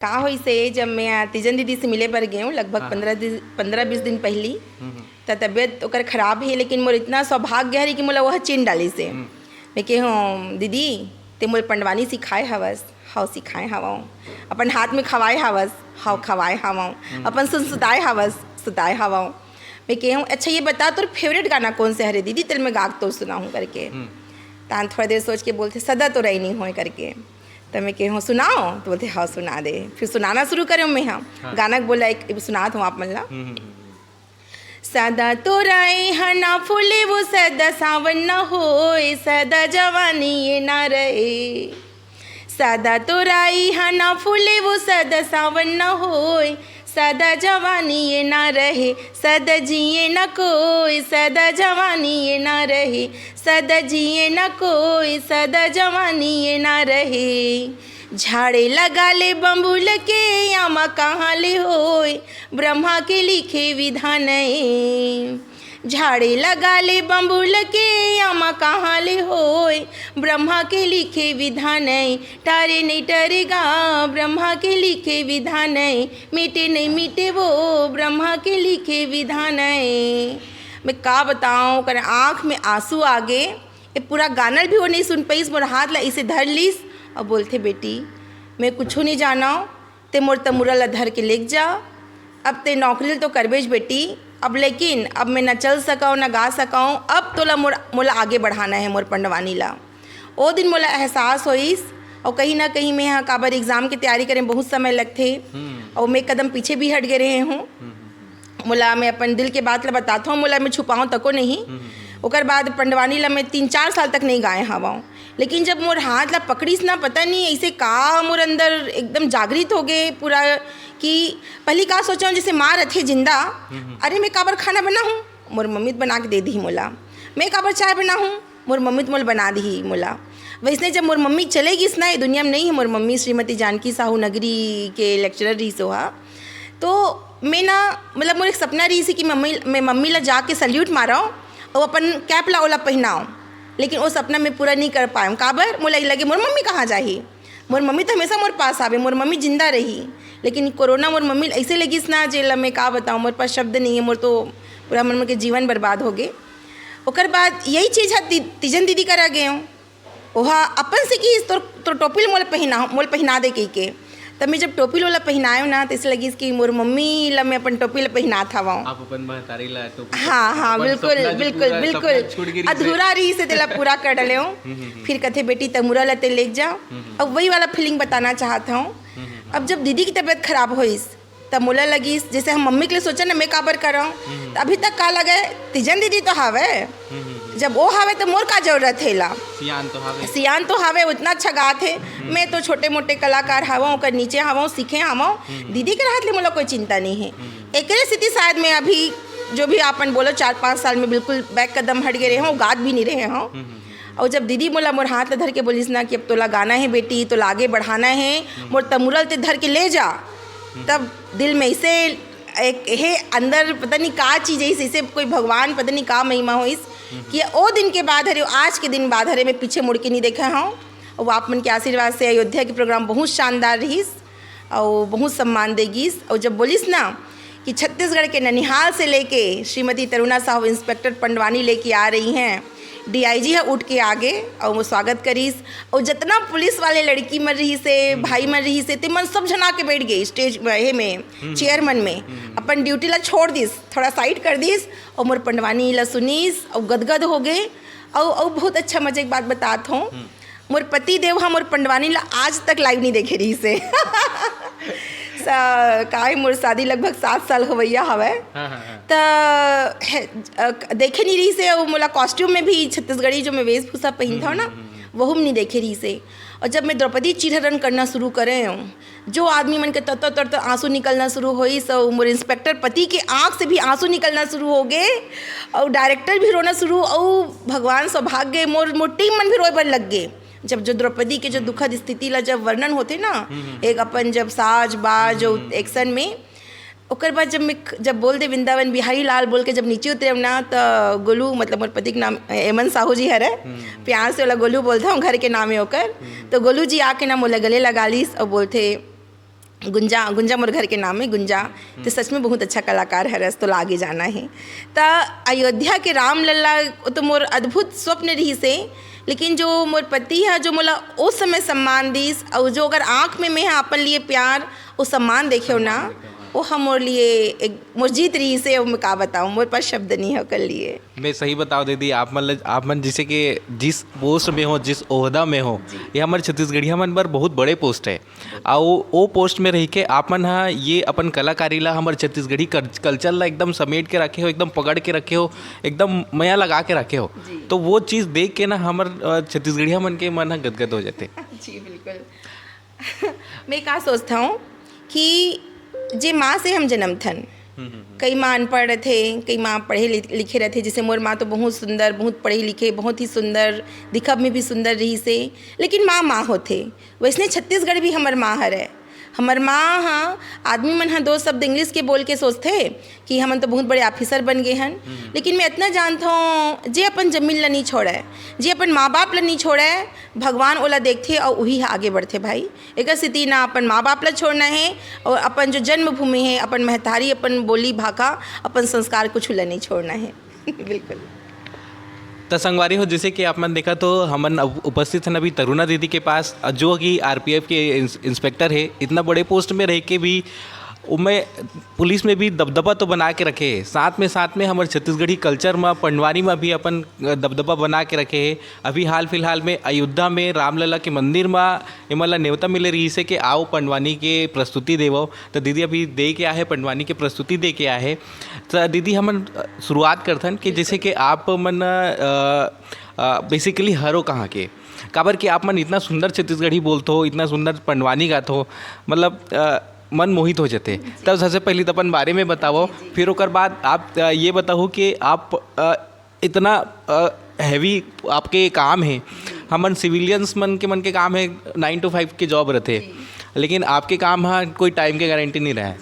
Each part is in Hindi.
का होई से जब मैं तीजन दीदी से मिले बर गई हूँ लगभग 15-20 दिन पहली तो तबीयत ओकर खराब है, लेकिन मोर इतना सौभाग्य है कि मोला वह चीन डाली से मैं के हूँ दीदी ते मोर पंडवानी सिखाए हवस हाउ सिखाए हवाऊँ, अपन हाथ में खवाए हवस हाउ खवाए हवाऊँ, अपन सुताए हवस सुताए हवाऊँ। मैं के हूँ अच्छा ये बता तोर फेवरेट गाना कौन से हरे दीदी तेल में गाग तो सुना हूँ करके। तान थोड़ा देर सोच के बोलते सदा तो रही नहीं हो करके। तो मैं कहूँ सुनाओ तो बोलते हाँ सुना दे। फिर सुनाना शुरू करें मैं हाँ गाना बोला एक सुनात हूँ आप मल्ला। सदा तो राय हना फूले वो सदा सावन न होए, सदा जवानी ये ना रहे। सदा तो राई हना फूले वो सदा सावन न होए, सदा जवानी ये ना रहे। सदा जिए न कोई सदा जवानी ये ना रहे, सदा जिए न कोई सदा जवानी ये ना रहे। झाड़े लगा ले बम्बुल के यामा कहाँ ले होए, ब्रह्मा के लिखे विधान। झाड़े लगा ले बम्बुल के यामा कहाँ ले होए, ब्रह्मा के लिखे विधान। टारे नहीं टरेगा ब्रह्मा के लिखे विधान, मिटे नहीं मिटे वो ब्रह्मा के लिखे विधान। मैं का बताऊँ कर आँख में आंसू आ गए। ये पूरा गाना भी वो नहीं सुन पाई, मोर हाथ ला इसे धर लीस और बोलते बेटी मैं कुछ नहीं जाना, ते मोर तमुरा ला धर के लेके जा। अब ते नौकरी तो करबेज बेटी, अब लेकिन अब मैं न चल सकाऊँ न गा सकाऊँ, अब तोला मोला आगे बढ़ाना है मोर पंडवानी ला। वो दिन मोला एहसास होइस और कहीं ना कहीं मैं यहाँ काबर एग्ज़ाम की तैयारी करें बहुत समय लगते और मैं कदम पीछे भी हट गए रहे हूँ। मोला मैं अपन दिल के बात ला बताता हूँ, मोला मैं छुपाऊँ तको नहीं। ओकर बाद पंडवानी ला मैं 3-4 साल तक नहीं गाए हवाऊँ, लेकिन जब मोर हाथ ला पकड़ीस ना पता नहीं ऐसे का मोर अंदर एकदम जागृत हो गए पूरा कि पहली का सोचा हूँ जैसे माँ रथे जिंदा। अरे मैं काबर खाना बना हूँ मोर मम्मी बना के दे दी मोला, मैं काबर चाय बना हूँ मोर मम्मी मोल बना दी मोला। वैसे जब मोर मम्मी चलेगी इस ना ये दुनिया में नहीं है, मोर मम्मी श्रीमती जानकी साहू नगरी के लेक्चरर रही सो हा। तो मैं ना मतलब मोर एक सपना रही थी कि मैं मम्मी ला जाके सल्यूट माराऊँ और अपन कैप ला ओला पहनाऊँ, लेकिन वो सपना मैं पूरा नहीं कर पाऊँ। काबर मोला लगे मोर मम्मी कहाँ जाही, मोर मम्मी तो हमेशा मोर पास आवे, मोर मम्मी जिंदा रही। लेकिन कोरोना मोर मम्मी ऐसे लगी ना जेल मैं का बताऊँ, मोर पास शब्द नहीं है, मोर तो पूरा मन के जीवन बर्बाद हो गए। ओकर बाद यही चीज़ है तीजन दीदी करा गए हूँ वहाँ अपन से कि तो टोपी मोल पहना दे कही के। तब मैं जब टोपी लोला पहनाए ना तो इससे लगी कि मोर मम्मी ला मैं अपन टोपी ला पहना था वहाँ। आप अपन महतारी ला टोपी हाँ बिल्कुल बिल्कुल बिल्कुल अधूरा रही से तेला पूरा कर डाले हूँ। फिर कथे बेटी तमुरा ला ते ले जाओ, अब वही वाला फीलिंग बताना चाहता हूँ। अब जब दीदी की तबीयत खराब हुई तब मोला लगी जैसे हम मम्मी के लिए सोचा ना मैं काबर कर रहा हूँ, अभी तक का लगे तीजन दीदी तो हावे, जब वो हावे तो मोर का जरूरत है ला। सियान तो हावे उतना अच्छा गात है, मैं तो छोटे मोटे कलाकार हवा कर नीचे हवा सीखे हवा, दीदी के राहत ले मोला कोई चिंता नहीं है। एक स्थिति शायद मैं अभी जो भी आपन बोलो 4-5 साल में बिल्कुल बैक कदम हट गए रहे हों, गात भी नहीं रहे हों। और जब दीदी मोला मोर हाथ धर के बोलिस ना कि अब तोला गाना है बेटी, तोला आगे बढ़ाना है, मोर तमुरल ते धर के ले जा, तब दिल में इसे एक है अंदर पता नहीं का चीज़ है, इसे कोई भगवान पता नहीं का महिमा हो इस कि वो दिन के बाद हरे आज के दिन बाद हरे मैं पीछे मुड़ के नहीं देखा हूँ। और आप मन के आशीर्वाद से अयोध्या के प्रोग्राम बहुत शानदार रहीस और बहुत सम्मान देगीस। और जब बोलिस ना कि छत्तीसगढ़ के ननिहाल से लेके श्रीमती तरुणा साहू इंस्पेक्टर पंडवानी लेके आ रही हैं, DIG है उठ के आगे और वो स्वागत करीस। और जितना पुलिस वाले लड़की मर रही से भाई मर रही से ते मन सब जना के बैठ गई स्टेज में चेयरमैन में, अपन ड्यूटी ला छोड़ दिस थोड़ा साइड कर दिस और मोर पंडवानी ला सुनीस और गदगद हो गए। और बहुत अच्छा मजे एक बात बात हूँ, मोर पति देव हम मोर पंडवानी ला आज तक लाइव नहीं देखे रही से काहे मोर शादी लगभग 7 साल होवैया हवे तो देखे नहीं रही से। और मोला कॉस्ट्यूम में भी छत्तीसगढ़ी जो मैं वेशभूषा पहनता हूँ ना वो हम नहीं देखे रही से। और जब मैं द्रौपदी चिरहरण करना शुरू करे हूँ, जो आदमी मन के तर आंसू निकलना शुरू हुई, सो मोर इंस्पेक्टर पति के आँख से भी आंसू निकलना शुरू हो गए और डायरेक्टर भी रोना शुरू, और भगवान सौभाग्य मोर टीम मन भी रोए बर लग गए। जब जो द्रौपदी के जो दुखद स्थिति ला जब वर्णन होते ना एक अपन जब साज बाज जो एक्शन में, ओकर बाद जब बोल दे वृंदावन बिहारी लाल बोल के जब नीचे उतरे ना तो गोलू मतलब मोर पति के नाम एमन साहू जी हरे, प्यार से वाला गोलू बोलता हूँ घर के नाम है ओकर। तो गोलू जी आके ना मोला गले लगा लीस और बोलते गुंजा गुंजा मोर घर के नाम है गुंजा। तो सच में बहुत अच्छा कलाकार है, रस तो लागे जाना है। तो अयोध्या के राम लल्ला तो मोर अद्भुत स्वप्न रही से, लेकिन जो मोर पति है जो मोला उस समय सम्मान दीस, और जो अगर आँख में मैं अपन लिए प्यार और सम्मान देखे ना, वो हम मोर लिए एक मोर जीत रही से। मैं का बताऊँ, मोर पास शब्द नहीं है कर लिए। मैं सही बताओ दीदी, आप मन जैसे कि जिस पोस्ट में हो, जिस ओहदा में हो, ये हमारे छत्तीसगढ़िया मन पर बहुत बड़े पोस्ट है। और वो पोस्ट में रह के आप मन हाँ ये अपन कलाकारी ला हमारे छत्तीसगढ़ी कल्चर ला एकदम समेट के रखे हो, एकदम पकड़ के रखे हो, एकदम मया लगा के रखे हो। तो वो चीज़ देख के ना हमारे छत्तीसगढ़िया मन के मन गदगद हो जाते। जी बिल्कुल। मैं क्या सोचता हूँ कि जे माँ से हम जन्म थन, कई माँ अनपढ़ रहते, कई माँ पढ़े लिखे रहते। जैसे मोर माँ तो बहुत सुंदर, बहुत पढ़े लिखे, बहुत ही सुंदर, दिखब में भी सुंदर रही से, लेकिन माँ होते। वैसने छत्तीसगढ़ भी हमार माँ हरे। हमार माँ हाँ आदमी मन हाँ 2 शब्द इंग्लिश के बोल के सोचते कि हमन तो बहुत बड़े ऑफिसर बन गए हन, लेकिन मैं इतना जानता हूँ जे अपन जमीन ला नहीं छोड़े, जे अपन माँ बाप ला नहीं छोड़े, भगवान ओला देखते और वही आगे बढ़ते। भाई एक स्थिति ना अपन माँ बाप ला छोड़ना है, और अपन जो जन्मभूमि है, अपन महतारी, अपन बोली भाषा, अपन संस्कार कुछ ला नहीं छोड़ना है। बिल्कुल। तो संगवारी हो, जैसे कि आप मन देखा तो हमन उपस्थित हैं अभी तरुणा दीदी के पास, जो कि आरपीएफ के इंस्पेक्टर है। इतना बड़े पोस्ट में रह के भी उनमें पुलिस में भी दबदबा तो बना के रखे है। साथ में हमारे छत्तीसगढ़ी कल्चर में पंडवानी में भी अपन दबदबा बना के रखे है। अभी हाल फिलहाल में अयोध्या में रामलला के मंदिर में इमला न्योता मिले रही से कि आओ पंडवानी के प्रस्तुति देवो। तो दीदी अभी दे के आए, पंडवानी के प्रस्तुति दे के आए है। तो दीदी हमन शुरुआत करथन कि जैसे कि आप मन बेसिकली हरो कहाँ के, काबर कि आप मन इतना सुंदर छत्तीसगढ़ी बोलते हो, इतना सुंदर पंडवानी गाते हो, मतलब मन मोहित हो जाते। तब सबसे पहले तो अपन बारे में बताओ, फिर ओकर बाद आप ये बताओ कि आप इतना हैवी आपके काम है। हमन सिविलियंस मन के काम है 9 to 5 के जॉब रहते, लेकिन आपके काम हाँ कोई टाइम के गारंटी नहीं रहा।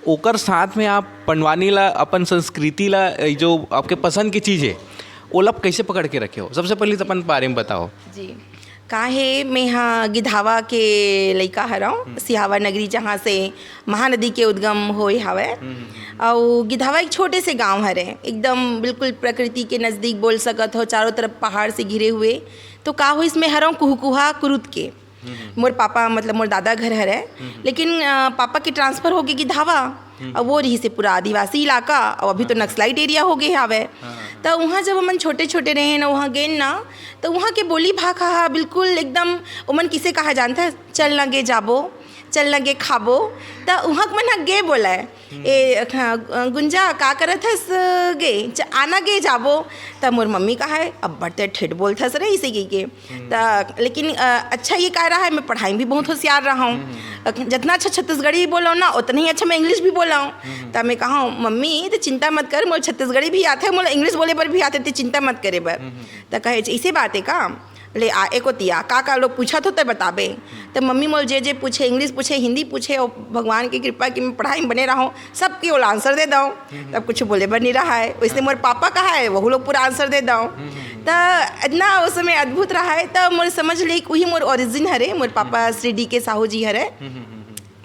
ओकर साथ में आप पंडवानी ला, अपन संस्कृति ला, जो आपके पसंद की चीज़ है ओला कैसे पकड़ के रखे हो? सबसे पहले तो अपन बारे में बताओ। जी काहे मैं हाँ गिधावा के लइका हराऊँ, सिहावा नगरी जहाँ से महानदी के उद्गम होए हवे। और गिधावा एक छोटे से गांव हरे, एकदम बिल्कुल प्रकृति के नज़दीक बोल सकत हो, चारों तरफ पहाड़ से घिरे हुए। तो का हो इसमें हराऊँ कुहुकुहा कुरुत के। मोर पापा मतलब मोर दादा घर हरे, लेकिन पापा के ट्रांसफ़र हो गए गिधावा, और वो रही से पूरा आदिवासी इलाका, और अभी तो नक्सलाइट एरिया हो गए हवे। तो वहाँ जब हमन छोटे छोटे रहे ना, वहाँ गए ना, तो वहाँ के बोली भाखा बिल्कुल एकदम उमन किसे कहा जानता है, चल ना गे जाबो, चल ना गे खाबो। तो वहाँ मन गे बोला है ए गुंजा का करत हस गे, आना गे जाबो। तब मोर मम्मी कहा है अब बढ़ते ठेठ बोलत हस रे इसे के। तो लेकिन अच्छा ये कह रहा है, मैं पढ़ाई भी बहुत होशियार रहा हूँ, जितना अच्छा छत्तीसगढ़ी बोला ना उतना ही अच्छा मैं इंग्लिश भी बोला हूँ। तब मैं कहा मम्मी तो चिंता मत कर, मोर छत्तीसगढ़ी भी आते है, मोर इंग्लिश बोले पर भी आते, तो चिंता मत करे बर। तो कहे इसे बात है का ले आ एको तिया का लोग पूछा तो बताबे। तो मम्मी मोल जे पूछे, इंग्लिश पूछे, हिंदी पूछे, और भगवान की कृपा कि मैं पढ़ाई में बने रहा हूँ, सबकी ओला आंसर दे दूँ। तब कुछ बोले बर नहीं रहा है, वैसे मोर पापा कहा है वह लोग पूरा आंसर दे दूँ। तो इतना उस समय अद्भुत रहा है। तो मोर समझ ले वही मोर ओरिजिन हरे। मोर पापा श्री डी के साहू जी हरे,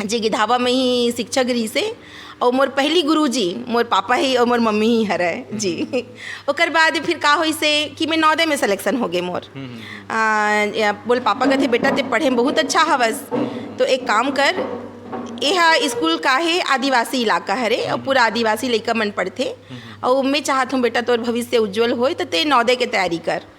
जे गिधावा में ही शिक्षक रही से, और मोर पहली गुरुजी मोर पापा ही और मोर मम्मी ही हरे जी। ओकर बाद फिर का होई से कि मैं 9वीं में सिलेक्शन हो गए मोर। बोल पापा कहते बेटा ते पढ़े में बहुत अच्छा हवस, तो एक काम कर, यह स्कूल का है आदिवासी इलाका हरे, और पूरा आदिवासी लड़का मन पढ़ते, और मैं चाहता हूँ बेटा तोर भविष्य उज्जवल हो, तो ते 9वीं के तैयारी कर।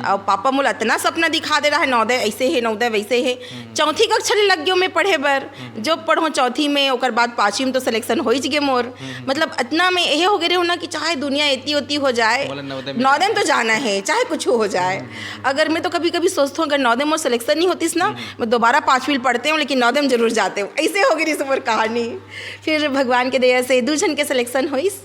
और पापा मोला इतना सपना दिखा दे रहा है, 9वीं ऐसे है, 9वीं वैसे है। 4ठी कक्षा लग गयो मैं पढ़े बर, जो पढ़ो 4ठी में, ओकर बाद 5वीं में तो सिलेक्शन हो ही गए मोर। मतलब इतना में यही हो गए हो ना कि चाहे दुनिया इतनी होती हो जाए, 9वीं में तो जाना है, चाहे कुछ हो जाए। अगर मैं तो कभी कभी सोचता हूँ अगर 9वीं में सिलेक्शन नहीं होती ना, मैं दोबारा 5वीं पढ़ते हूँ, लेकिन 9वीं में जरूर जाते हूँ। ऐसे हो गई मोर कहानी। फिर भगवान के दया से 2 जन के सिलेक्शन होइस,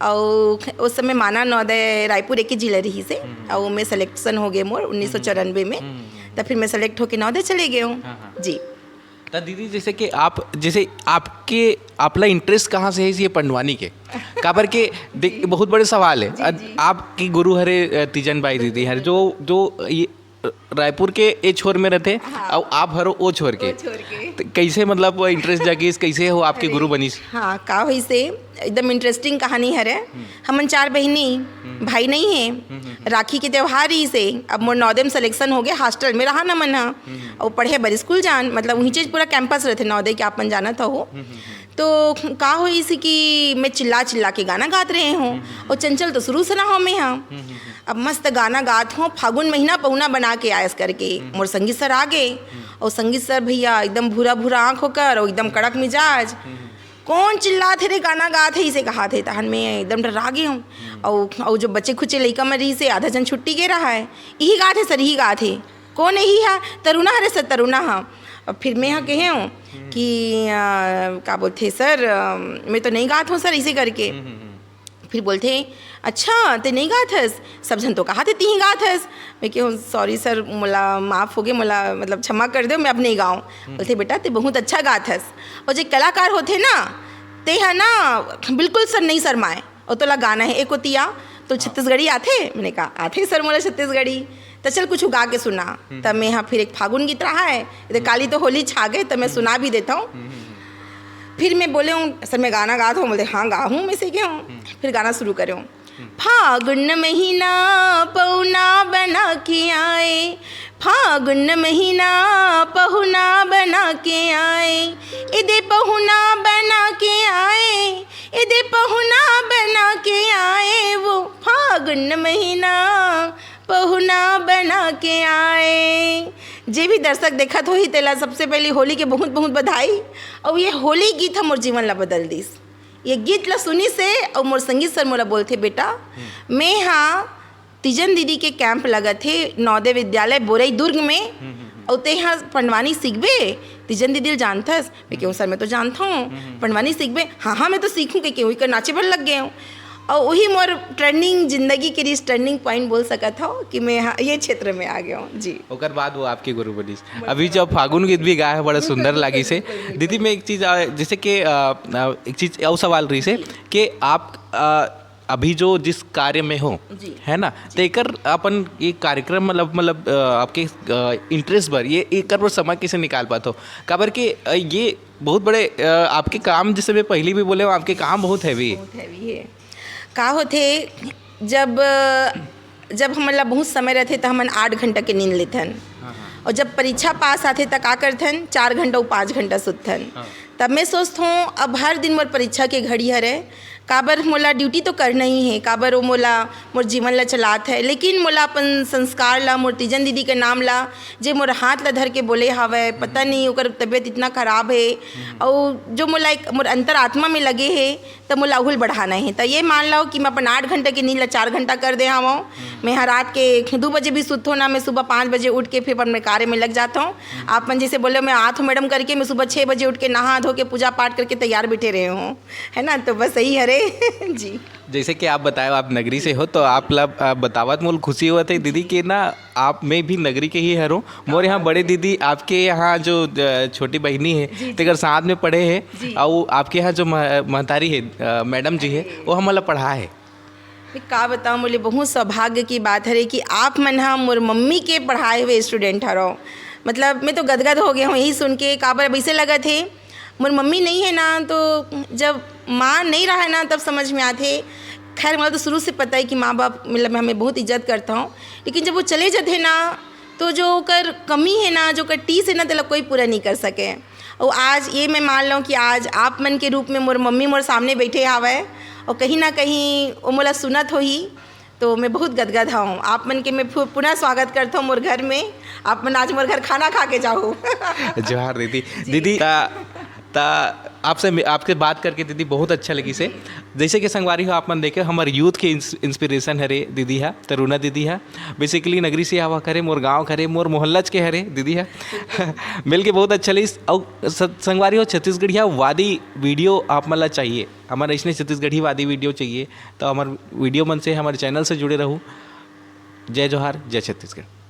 और उस समय माना 9वीं रायपुर एक ही जिला रही से, और मैं सिलेक्शन हो गए मोर 1994 में। तब फिर मैं सेलेक्ट होके 9वीं चले गए हूँ जी। तो दीदी जैसे कि जैसे आपला इंटरेस्ट कहाँ से है ये पंडवानी के? काबर के बहुत बड़े सवाल है। आपकी गुरु हरे तीजन बाई दीदी हरे, जो ये रायपुर के ए छोर में रहते और आप हरो ओ छोर के, तो कैसे मतलब इंटरेस्ट जागी, कैसे हो आपके गुरु बनीस? हाँ, का होई से एकदम इंटरेस्टिंग कहानी हरे। हमन 4 बहिनी, भाई नहीं है। राखी के त्यौहार ही से अब मोर नवोदय में सिलेक्शन हो गया, हॉस्टल में रहा न मन हा और पढ़े बर स्कूल जान, मतलब वहीं चीज पूरा कैंपस रहते नवोदय के, आपन जाना था हो। तो का हो इसी कि मैं चिल्ला चिल्ला के गाना गात रहे हूँ और चंचल तो शुरू से ना हो मैं हाँ। अब मस्त गाना गात हूँ, फागुन महीना पहुना बना के आयस करके मोर संगीत सर आ गए और संगीत सर भैया एकदम भूरा भूरा आँख होकर और एकदम कड़क मिजाज, कौन चिल्ला थे रे गाना गा थे इसे कहा थे। तहन मैं एकदम डरा गई हूँ और जो बच्चे खुचे लड़का मरी से आधा जन छुट्टी गे रहा है, यही गा थे सर, यही गा थे, कौन यही है तरुणा हरे सर, तरुणा हाँ। अब फिर मैं यहाँ कहे हूँ कि क्या बोलते सर, मैं तो नहीं गात हूँ सर इसे करके। फिर बोलते अच्छा ते नहीं गात हस, सब जन तो कहा थे ती ही गात हस। मैं कहूँ सॉरी सर, मोला माफ़ हो गए, मोला मतलब क्षमा कर दो, मैं अब नहीं गाऊँ। बोलते बेटा ते बहुत अच्छा गात हस, और जो कलाकार होते ना ते है ना बिल्कुल सर नहीं शर्माए, और तोला गाना है एक होतिया तो छत्तीसगढ़ी आते। मैंने कहा आते सर मोला छत्तीसगढ़ी, तो चल कुछ गा के सुना। तब मैं यहाँ फिर एक फागुन गीत रहा है, इधर काली तो होली छा गए, तो मैं सुना भी देता हूँ। फिर मैं बोले हूँ सर मैं गाना गाता हूँ, बोलते हाँ गा हूँ मैं सीखे हूँ। फिर गाना शुरू करे हूँ, फागुन महीना पहुना बना के आए, फागुन महीना पहुना बना के आए, इधे पहुना बना के आए, इधे पहुना बना के आए, वो फागुन महीना पहुना बना के आए। जे भी दर्शक देखत हो ही तेला सबसे पहले होली के बहुत बहुत बधाई। और ये होली गीत हम मोर जीवन ला बदल दिस। ये गीत ला सुनी से और मोर संगीत सर मोला बोलते बेटा मैं हाँ तीजन दीदी के कैंप लगा थे नवोदय विद्यालय बोरई दुर्ग में, और ते यहाँ पंडवानी सीखबे, तीजन दीदी जानथस? मैं क्यों सर मैं तो जानता हूँ, पंडवानी सीखबे? हाँ हाँ मैं तो सीखूँ कि क्यों नाचे भर लग गए हूँ। और वही मोर टर्निंग जिंदगी के लिए टर्निंग पॉइंट बोल सका था कि मैं ये क्षेत्र में आ गया हूँ जी। ओकर बाद वो आपकी गुरु बनी। अभी जब फागुन गीत भी गाया है बड़ा सुंदर लगी से। दीदी मैं एक चीज़ जैसे कि एक चीज़ और सवाल रही से कि आप अभी जो जिस कार्य में हो है ना, तो एक अपन ये कार्यक्रम मतलब आपके इंटरेस्ट पर ये एक पर समय कैसे निकाल पाते हो? काबर कि ये बहुत बड़े आपके काम, जैसे मैं पहले भी बोले आपके काम बहुत हैवी है। का होते जब हम मतलब बहुत समय रहते तो हमन 8 घंटा के नींद लेथन, और जब परीक्षा पास आते तक का करथन 4 घंटा और 5 घंटा सुतथन। तब मैं सोचता हूँ अब हर दिन मोर परीक्षा के घड़ी हरे, काबर मोला ड्यूटी तो करना ही है, काबर वो मोला मोर जीवन ला चलात है, लेकिन मोला अपन संस्कार ला मोर तीजन दीदी के नाम ला जे मोर हाथ ला धर के बोले हवे, पता नहीं ओकर तबीयत इतना खराब है और जो मोला एक मोर अंतर आत्मा में लगे है, तो मोला उहुल बढ़ाना है। तो ये मान लो कि मैं अपन 8 घंटे की नींद ला 4 घंटा कर दे हूँ। मैं हर रात के 2 बजे भी सुत हो ना, मैं सुबह 5 बजे उठ के फिर अपने कार्य में लग जाता हूँ। आप मन जैसे बोले मैं आठ मैडम करके मैं सुबह 6 बजे उठ के नहा धो के पूजा पाठ करके तैयार बैठे रहे हूँ, है ना। तो बस यही हरे जी। जैसे कि आप बताए आप नगरी से हो, तो आप बतावत मोल खुशी हुआ थे दीदी कि ना आप मैं भी नगरी के ही हरो। मोर यहाँ बड़े दीदी आपके यहाँ जो छोटी बहनी है तेकर साथ में पढ़े हैं, और आपके यहाँ जो महतारी है मैडम जी है वो हमारा पढ़ा है। का बताऊँ, बोले बहुत सौभाग्य की बात है कि आप मन हाँ मोर मम्मी के पढ़ाए हुए स्टूडेंट हरो। मतलब मैं तो गदगद हो गया हूँ यही सुन के। काबर वैसे लगा थे मोर मम्मी नहीं है ना, तो जब माँ नहीं रहा है ना तब समझ में आते। खैर मुझे तो शुरू से पता है कि माँ बाप मतलब मैं हमें बहुत इज्जत करता हूँ, लेकिन जब वो चले जाते ना तो जो कर कमी है ना, जो कर टीस है ना, तो कोई पूरा नहीं कर सके। और आज ये मैं मान लूँ कि आज आप मन के रूप में मोर मम्मी मोर सामने बैठे हवे और कहीं ना कहीं वो मोला सुनत हो ही, तो मैं बहुत गदगद हूँ। आप मन के मैं पुनः स्वागत करता हूँ मोर घर में। आप मन आज मोर घर खाना खा के जाओ। जोहार दीदी। दीदी आपसे बात करके दीदी बहुत अच्छा लगी से। जैसे कि संगवारी हो आप मन देखे हमारे यूथ के इंस्पिरेशन हरे दीदी है, तरुणा दीदी है। बेसिकली नगरी से आवा करे, मोर गांव करे, मोर मोहल्लज के हरे दीदी है। मिल के बहुत अच्छा लगी। और संगवारी हो छत्तीसगढ़िया वादी वीडियो आप मन ला चाहिए, हमारे इसने छत्तीसगढ़ी वादी वीडियो चाहिए, तो हमारे वीडियो मन से हमारे चैनल से जुड़े रहूँ। जय जोहार, जय छत्तीसगढ़।